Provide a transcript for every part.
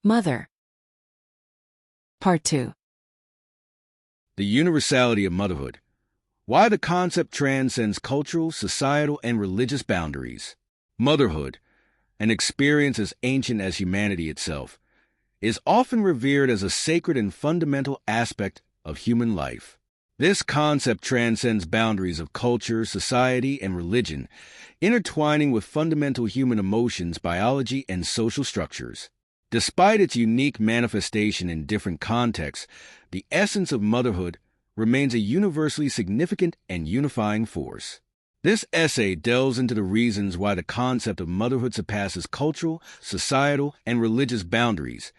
Mother. Part 2. The universality of motherhood. Why the concept transcends cultural, societal, and religious boundaries. Motherhood, an experience as ancient as humanity itself, is often revered as a sacred and fundamental aspect of human life. This concept transcends boundaries of culture, society, and religion, intertwining with fundamental human emotions, biology, and social structures. Despite its unique manifestation in different contexts, the essence of motherhood remains a universally significant and unifying force. This essay delves into the reasons why the concept of motherhood surpasses cultural, societal, and religious boundaries,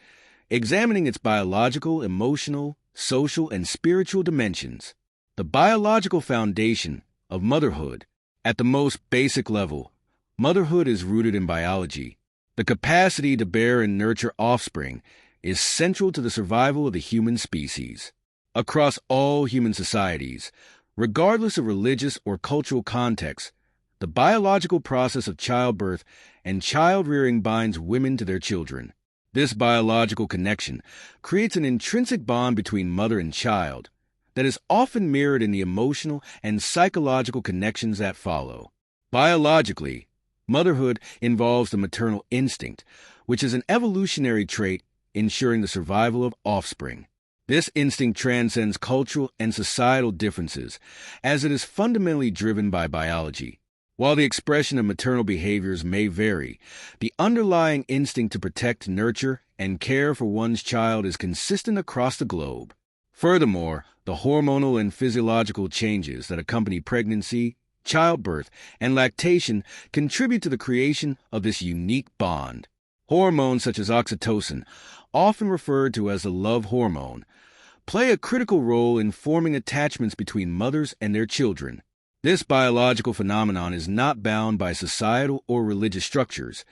examining its biological, emotional, social, and spiritual dimensions. The biological foundation of motherhood. At the most basic level, motherhood is rooted in biology. The capacity to bear and nurture offspring is central to the survival of the human species. Across all human societies, regardless of religious or cultural context, the biological process of childbirth and child-rearing binds women to their children. This biological connection creates an intrinsic bond between mother and child that is often mirrored in the emotional and psychological connections that follow. Biologically, motherhood involves the maternal instinct, which is an evolutionary trait ensuring the survival of offspring. This instinct transcends cultural and societal differences, as it is fundamentally driven by biology. While the expression of maternal behaviors may vary, the underlying instinct to protect, nurture, and care for one's child is consistent across the globe. Furthermore, the hormonal and physiological changes that accompany pregnancy, childbirth, and lactation contribute to the creation of this unique bond. Hormones such as oxytocin, often referred to as the love hormone, play a critical role in forming attachments between mothers and their children. This biological phenomenon is not bound by societal or religious structures.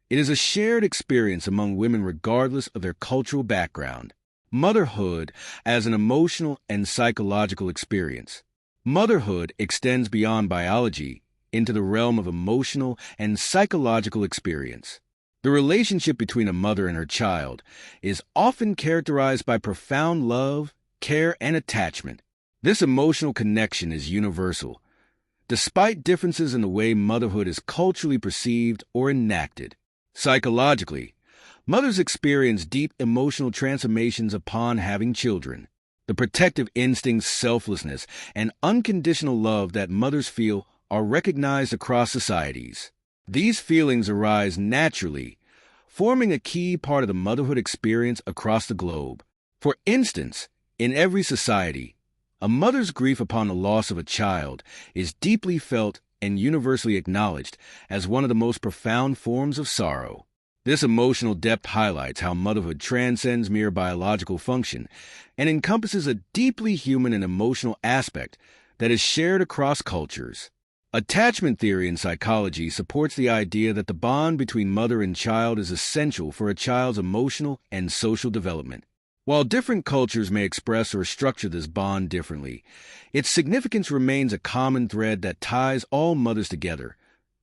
It is a shared experience among women regardless of their cultural background. Motherhood as an emotional and psychological experience. Motherhood extends beyond biology into the realm of emotional and psychological experience. The relationship between a mother and her child is often characterized by profound love, care, and attachment. This emotional connection is universal, despite differences in the way motherhood is culturally perceived or enacted. Psychologically, mothers experience deep emotional transformations upon having children. The protective instincts, selflessness, and unconditional love that mothers feel are recognized across societies. These feelings arise naturally, forming a key part of the motherhood experience across the globe. For instance, in every society, a mother's grief upon the loss of a child is deeply felt and universally acknowledged as one of the most profound forms of sorrow. This emotional depth highlights how motherhood transcends mere biological function and encompasses a deeply human and emotional aspect that is shared across cultures. Attachment theory in psychology supports the idea that the bond between mother and child is essential for a child's emotional and social development. While different cultures may express or structure this bond differently, its significance remains a common thread that ties all mothers together,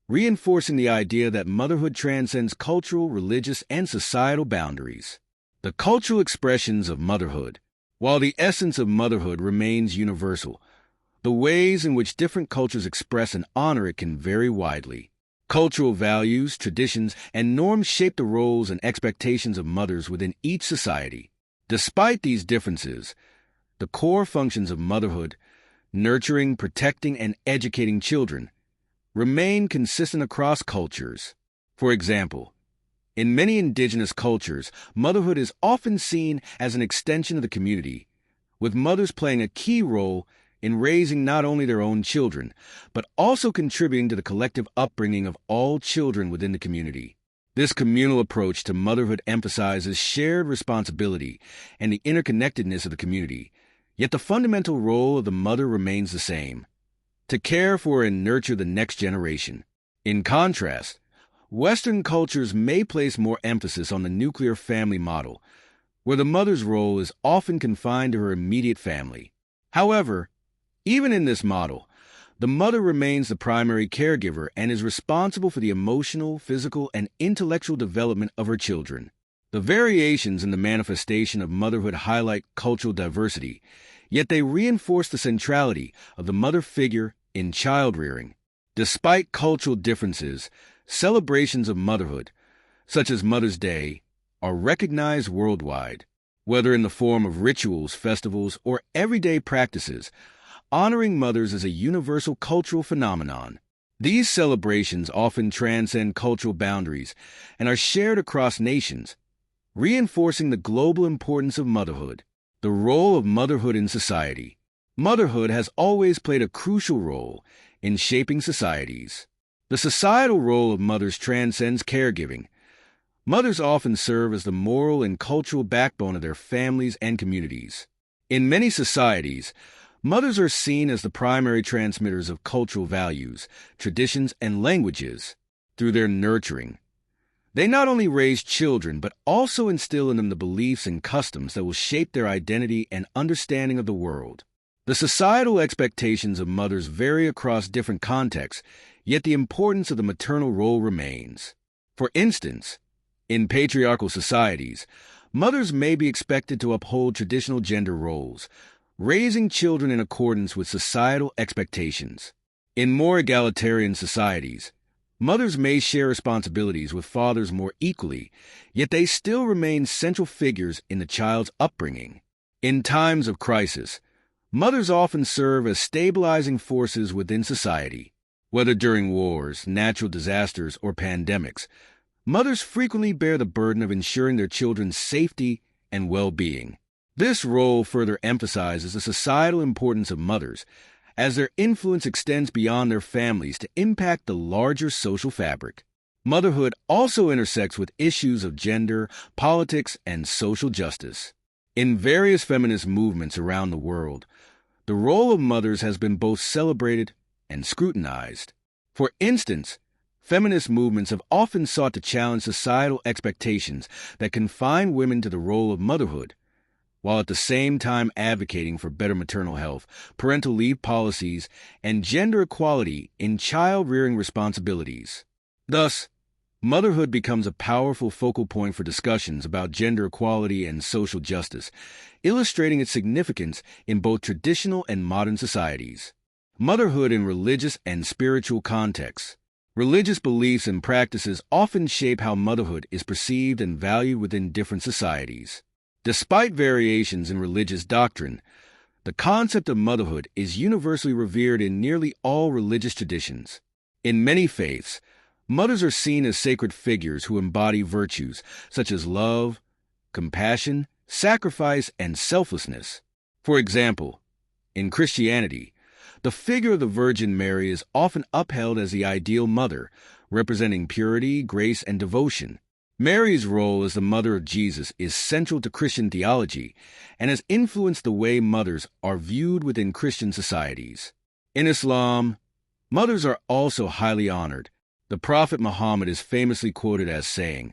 reinforcing the idea that motherhood transcends cultural, religious, and societal boundaries. The cultural expressions of motherhood. While the essence of motherhood remains universal, the ways in which different cultures express and honor it can vary widely. Cultural values, traditions, and norms shape the roles and expectations of mothers within each society. Despite these differences, the core functions of motherhood, nurturing, protecting, and educating children, remain consistent across cultures. For example, in many indigenous cultures, motherhood is often seen as an extension of the community, with mothers playing a key role in raising not only their own children, but also contributing to the collective upbringing of all children within the community. This communal approach to motherhood emphasizes shared responsibility and the interconnectedness of the community, yet the fundamental role of the mother remains the same: to care for and nurture the next generation. In contrast, Western cultures may place more emphasis on the nuclear family model, where the mother's role is often confined to her immediate family. However, even in this model, the mother remains the primary caregiver and is responsible for the emotional, physical, and intellectual development of her children. The variations in the manifestation of motherhood highlight cultural diversity, yet they reinforce the centrality of the mother figure in child rearing. Despite cultural differences, celebrations of motherhood, such as Mother's Day, are recognized worldwide, whether in the form of rituals, festivals, or everyday practices. Honoring mothers is a universal cultural phenomenon. These celebrations often transcend cultural boundaries and are shared across nations, reinforcing the global importance of motherhood. The role of motherhood in society. Motherhood has always played a crucial role in shaping societies. The societal role of mothers transcends caregiving. Mothers often serve as the moral and cultural backbone of their families and communities. In many societies, mothers are seen as the primary transmitters of cultural values, traditions, and languages. Through their nurturing, they not only raise children, but also instill in them the beliefs and customs that will shape their identity and understanding of the world. The societal expectations of mothers vary across different contexts, yet the importance of the maternal role remains. For instance, in patriarchal societies, mothers may be expected to uphold traditional gender roles, raising children in accordance with societal expectations. In more egalitarian societies, mothers may share responsibilities with fathers more equally, yet they still remain central figures in the child's upbringing. In times of crisis, mothers often serve as stabilizing forces within society. Whether during wars, natural disasters, or pandemics, mothers frequently bear the burden of ensuring their children's safety and well-being. This role further emphasizes the societal importance of mothers, as their influence extends beyond their families to impact the larger social fabric. Motherhood also intersects with issues of gender, politics, and social justice. In various feminist movements around the world, the role of mothers has been both celebrated and scrutinized. For instance, feminist movements have often sought to challenge societal expectations that confine women to the role of motherhood, while at the same time advocating for better maternal health, parental leave policies, and gender equality in child-rearing responsibilities. Thus, motherhood becomes a powerful focal point for discussions about gender equality and social justice, illustrating its significance in both traditional and modern societies. Motherhood in religious and spiritual contexts. Religious beliefs and practices often shape how motherhood is perceived and valued within different societies. Despite variations in religious doctrine, the concept of motherhood is universally revered in nearly all religious traditions. In many faiths, mothers are seen as sacred figures who embody virtues such as love, compassion, sacrifice, and selflessness. For example, in Christianity, the figure of the Virgin Mary is often upheld as the ideal mother, representing purity, grace, and devotion. Mary's role as the mother of Jesus is central to Christian theology and has influenced the way mothers are viewed within Christian societies. In Islam, mothers are also highly honored. The Prophet Muhammad is famously quoted as saying,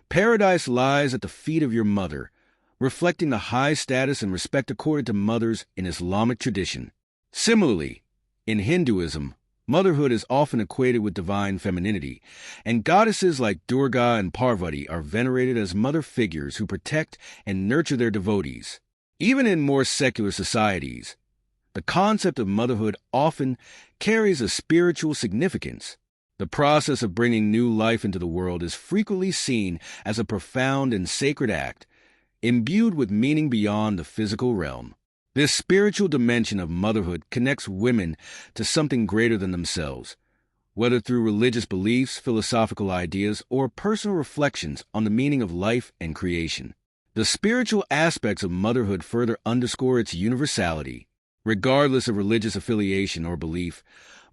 "Paradise lies at the feet of your mother," reflecting the high status and respect accorded to mothers in Islamic tradition. Similarly, in Hinduism, motherhood is often equated with divine femininity, and goddesses like Durga and Parvati are venerated as mother figures who protect and nurture their devotees. Even in more secular societies, the concept of motherhood often carries a spiritual significance. The process of bringing new life into the world is frequently seen as a profound and sacred act, imbued with meaning beyond the physical realm. This spiritual dimension of motherhood connects women to something greater than themselves, whether through religious beliefs, philosophical ideas, or personal reflections on the meaning of life and creation. The spiritual aspects of motherhood further underscore its universality. Regardless of religious affiliation or belief,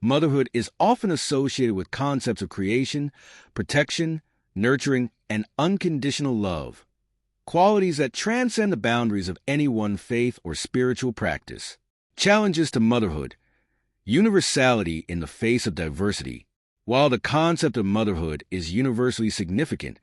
motherhood is often associated with concepts of creation, protection, nurturing, and unconditional love, qualities that transcend the boundaries of any one faith or spiritual practice. Challenges to motherhood. Universality in the face of diversity. While the concept of motherhood is universally significant,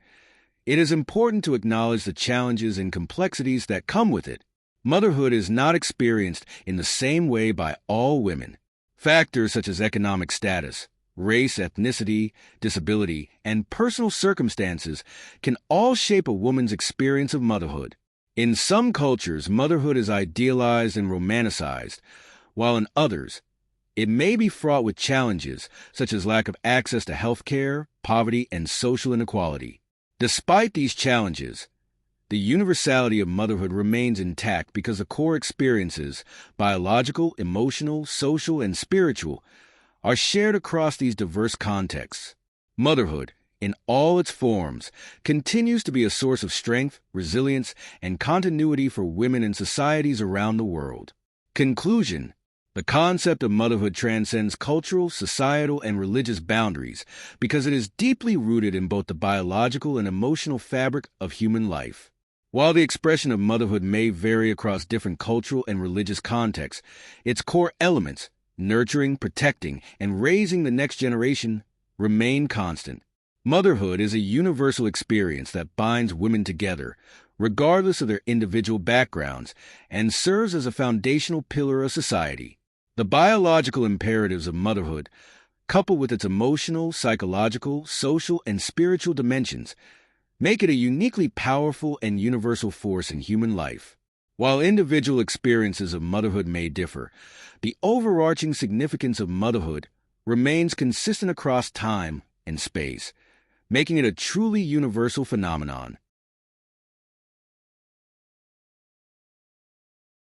it is important to acknowledge the challenges and complexities that come with it. Motherhood is not experienced in the same way by all women. Factors such as economic status, race, ethnicity, disability, and personal circumstances can all shape a woman's experience of motherhood. In some cultures, motherhood is idealized and romanticized, while in others, it may be fraught with challenges such as lack of access to health care, poverty, and social inequality. Despite these challenges, the universality of motherhood remains intact because the core experiences, biological, emotional, social, and spiritual, are shared across these diverse contexts. Motherhood, in all its forms, continues to be a source of strength, resilience, and continuity for women in societies around the world. Conclusion: the concept of motherhood transcends cultural, societal, and religious boundaries because it is deeply rooted in both the biological and emotional fabric of human life. While the expression of motherhood may vary across different cultural and religious contexts, its core elements, nurturing, protecting, and raising the next generation, remain constant. Motherhood is a universal experience that binds women together, regardless of their individual backgrounds, and serves as a foundational pillar of society. The biological imperatives of motherhood, coupled with its emotional, psychological, social, and spiritual dimensions, make it a uniquely powerful and universal force in human life. While individual experiences of motherhood may differ, the overarching significance of motherhood remains consistent across time and space, making it a truly universal phenomenon.